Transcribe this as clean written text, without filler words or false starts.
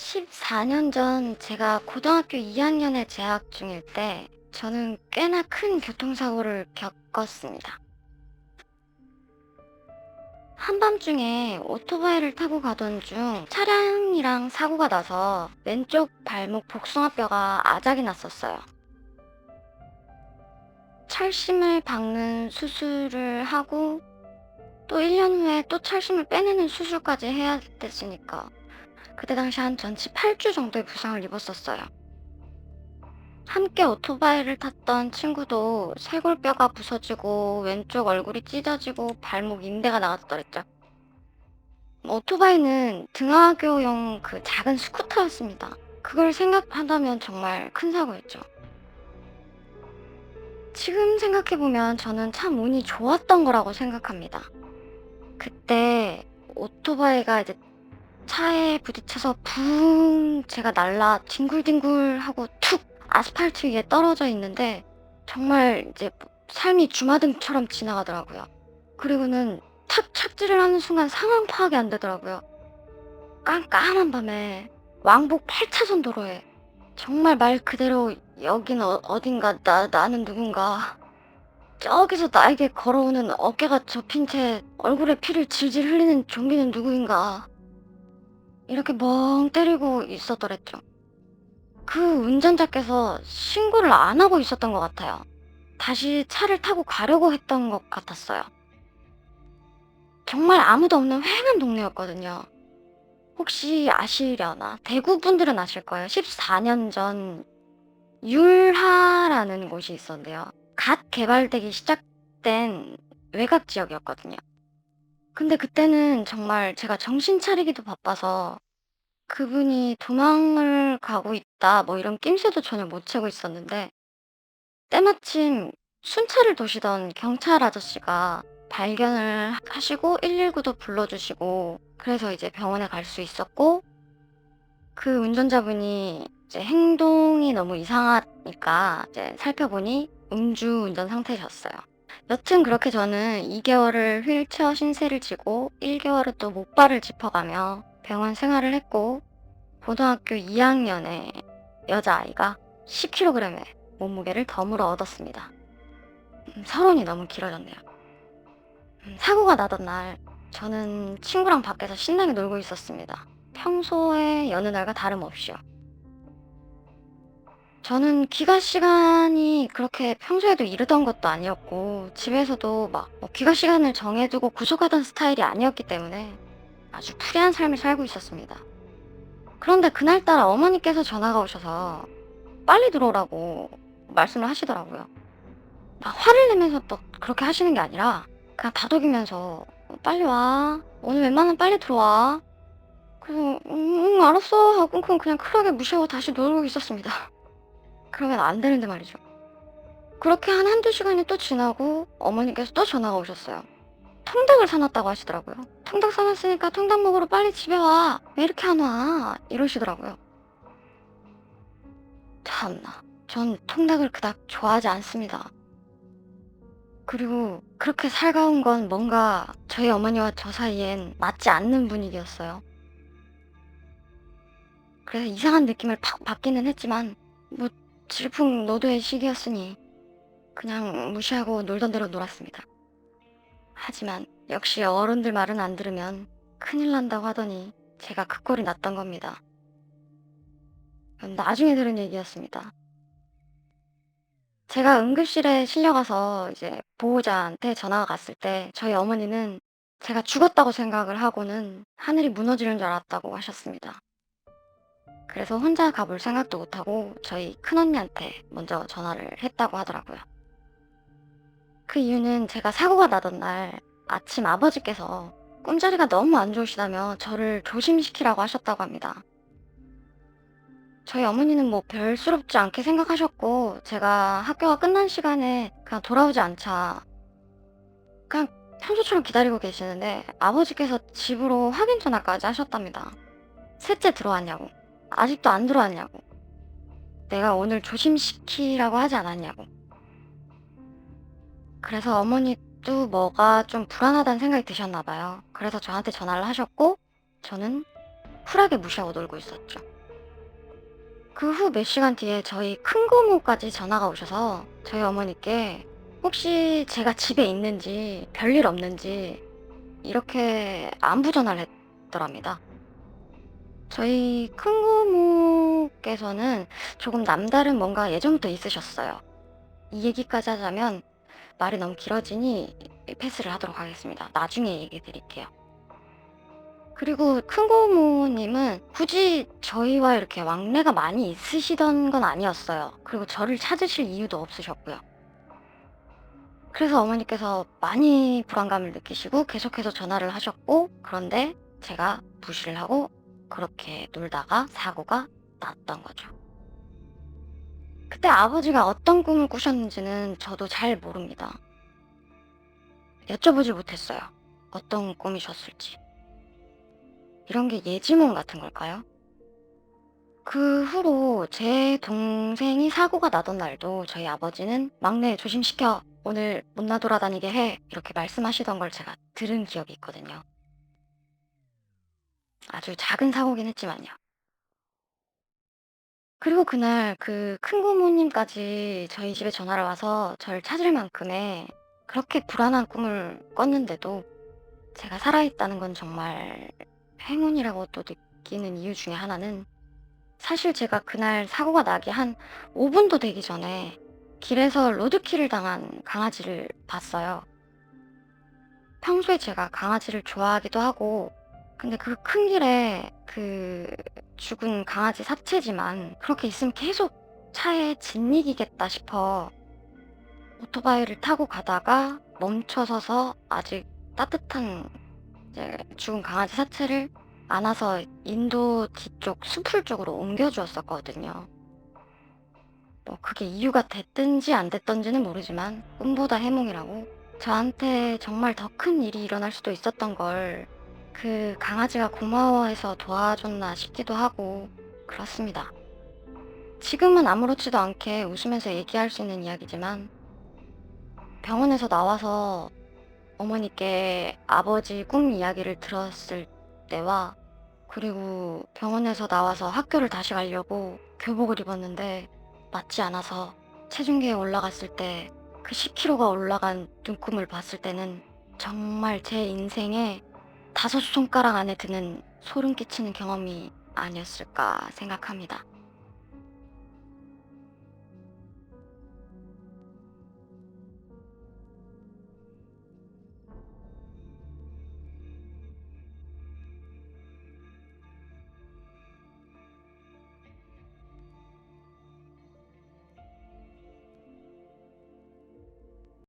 14년 전 제가 고등학교 2학년에 재학 중일 때 저는 꽤나 큰 교통사고를 겪었습니다. 한밤중에 오토바이를 타고 가던 중 차량이랑 사고가 나서 왼쪽 발목 복숭아뼈가 아작이 났었어요. 철심을 박는 수술을 하고 또 1년 후에 또 철심을 빼내는 수술까지 해야 됐으니까 그때 당시 한 전치 8주 정도의 부상을 입었었어요. 함께 오토바이를 탔던 친구도 쇄골뼈가 부서지고 왼쪽 얼굴이 찢어지고 발목 인대가 나갔더랬죠. 오토바이는 등하교용 그 작은 스쿠터였습니다. 그걸 생각한다면 정말 큰 사고였죠. 지금 생각해보면 저는 참 운이 좋았던 거라고 생각합니다. 그때 오토바이가 이제 차에 부딪혀서 붕 제가 날라 뒹굴뒹굴하고 툭 아스팔트 위에 떨어져 있는데 정말 이제 삶이 주마등처럼 지나가더라고요. 그리고는 탁 착지를 하는 순간 상황 파악이 안 되더라고요. 깜깜한 밤에 왕복 8차선 도로에 정말 말 그대로 여긴 어딘가 나는 누군가 저기서 나에게 걸어오는 어깨가 접힌 채 얼굴에 피를 질질 흘리는 좀비는 누구인가 이렇게 멍 때리고 있었더랬죠. 그 운전자께서 신고를 안 하고 있었던 것 같아요. 다시 차를 타고 가려고 했던 것 같았어요. 정말 아무도 없는 휑한 동네였거든요. 혹시 아시려나? 대구 분들은 아실 거예요. 14년 전 율하라는 곳이 있었는데요. 갓 개발되기 시작된 외곽 지역이었거든요. 근데 그때는 정말 제가 정신 차리기도 바빠서 그분이 도망을 가고 있다 뭐 이런 낌새도 전혀 못 채고 있었는데 때마침 순찰을 도시던 경찰 아저씨가 발견을 하시고 119도 불러주시고 그래서 이제 병원에 갈 수 있었고 그 운전자분이 이제 행동이 너무 이상하니까 이제 살펴보니 음주 운전 상태셨어요. 여튼 그렇게 저는 2개월을 휠체어 신세를 지고 1개월은 또 목발을 짚어가며 병원 생활을 했고 고등학교 2학년에 여자아이가 10kg의 몸무게를 덤으로 얻었습니다. 서론이 너무 길어졌네요. 사고가 나던 날 저는 친구랑 밖에서 신나게 놀고 있었습니다. 평소에 여느 날과 다름없이요. 저는 귀가 시간이 그렇게 평소에도 이르던 것도 아니었고 집에서도 막뭐 귀가 시간을 정해두고 구속하던 스타일이 아니었기 때문에 아주 프리한 삶을 살고 있었습니다. 그런데 그날따라 어머니께서 전화가 오셔서 빨리 들어오라고 말씀을 하시더라고요. 막 화를 내면서 또 그렇게 하시는 게 아니라 그냥 다독이면서 빨리 와. 오늘 웬만하면 빨리 들어와. 그래서 알았어 하고 그냥 쿨하게 무시하고 다시 놀고 있었습니다. 그러면 안 되는데 말이죠. 그렇게 한 한두 시간이 또 지나고 어머니께서 또 전화가 오셨어요. 통닭을 사놨다고 하시더라고요. 통닭 사놨으니까 통닭 먹으러 빨리 집에 와. 왜 이렇게 안 와? 이러시더라고요. 참나. 전 통닭을 그닥 좋아하지 않습니다. 그리고 그렇게 살가운 건 뭔가 저희 어머니와 저 사이엔 맞지 않는 분위기였어요. 그래서 이상한 느낌을 팍 받기는 했지만 뭐 질풍노도의 시기였으니 그냥 무시하고 놀던 대로 놀았습니다. 하지만 역시 어른들 말은 안 들으면 큰일 난다고 하더니 제가 그 꼴이 났던 겁니다. 나중에 들은 얘기였습니다. 제가 응급실에 실려가서 이제 보호자한테 전화가 갔을 때 저희 어머니는 제가 죽었다고 생각을 하고는 하늘이 무너지는 줄 알았다고 하셨습니다. 그래서 혼자 가볼 생각도 못하고 저희 큰언니한테 먼저 전화를 했다고 하더라고요. 그 이유는 제가 사고가 나던 날 아침 아버지께서 꿈자리가 너무 안 좋으시다며 저를 조심시키라고 하셨다고 합니다. 저희 어머니는 뭐 별스럽지 않게 생각하셨고 제가 학교가 끝난 시간에 그냥 돌아오지 않자 그냥 평소처럼 기다리고 계시는데 아버지께서 집으로 확인 전화까지 하셨답니다. 셋째 들어왔냐고. 아직도 안 들어왔냐고. 내가 오늘 조심시키라고 하지 않았냐고. 그래서 어머니도 뭐가 좀 불안하다는 생각이 드셨나 봐요. 그래서 저한테 전화를 하셨고 저는 쿨하게 무시하고 놀고 있었죠. 그 후 몇 시간 뒤에 저희 큰고모까지 전화가 오셔서 저희 어머니께 혹시 제가 집에 있는지 별일 없는지 이렇게 안부 전화를 했더랍니다. 저희 큰고모께서는 조금 남다른 뭔가 예정부터 있으셨어요. 이 얘기까지 하자면 말이 너무 길어지니 패스를 하도록 하겠습니다. 나중에 얘기 드릴게요. 그리고 큰고모님은 굳이 저희와 이렇게 왕래가 많이 있으시던 건 아니었어요. 그리고 저를 찾으실 이유도 없으셨고요. 그래서 어머니께서 많이 불안감을 느끼시고 계속해서 전화를 하셨고, 그런데 제가 무시를 하고 그렇게 놀다가 사고가 났던 거죠. 그때 아버지가 어떤 꿈을 꾸셨는지는 저도 잘 모릅니다. 여쭤보질 못했어요. 어떤 꿈이셨을지. 이런 게 예지몽 같은 걸까요? 그 후로 제 동생이 사고가 나던 날도 저희 아버지는 "막내 조심시켜. 오늘 못 나돌아다니게 해." 이렇게 말씀하시던 걸 제가 들은 기억이 있거든요. 아주 작은 사고긴 했지만요. 그리고 그날 그 큰고모님까지 저희 집에 전화를 와서 저를 찾을 만큼의 그렇게 불안한 꿈을 꿨는데도 제가 살아있다는 건 정말 행운이라고 또 느끼는 이유 중에 하나는, 사실 제가 그날 사고가 나기 한 5 분도 되기 전에 길에서 로드킬을 당한 강아지를 봤어요. 평소에 제가 강아지를 좋아하기도 하고, 근데 그 큰 길에 그 죽은 강아지 사체지만 그렇게 있으면 계속 차에 짓이기겠다 싶어 오토바이를 타고 가다가 멈춰서서 아직 따뜻한 이제 죽은 강아지 사체를 안아서 인도 뒤쪽 수풀 쪽으로 옮겨 주었었거든요. 뭐 그게 이유가 됐든지 안 됐든지는 모르지만 꿈보다 해몽이라고, 저한테 정말 더 큰 일이 일어날 수도 있었던 걸 그 강아지가 고마워해서 도와줬나 싶기도 하고 그렇습니다. 지금은 아무렇지도 않게 웃으면서 얘기할 수 있는 이야기지만, 병원에서 나와서 어머니께 아버지 꿈 이야기를 들었을 때와, 그리고 병원에서 나와서 학교를 다시 가려고 교복을 입었는데 맞지 않아서 체중계에 올라갔을 때 그 10kg가 올라간 눈금을 봤을 때는 정말 제 인생에 5 손가락 안에 드는 소름 끼치는 경험이 아니었을까 생각합니다.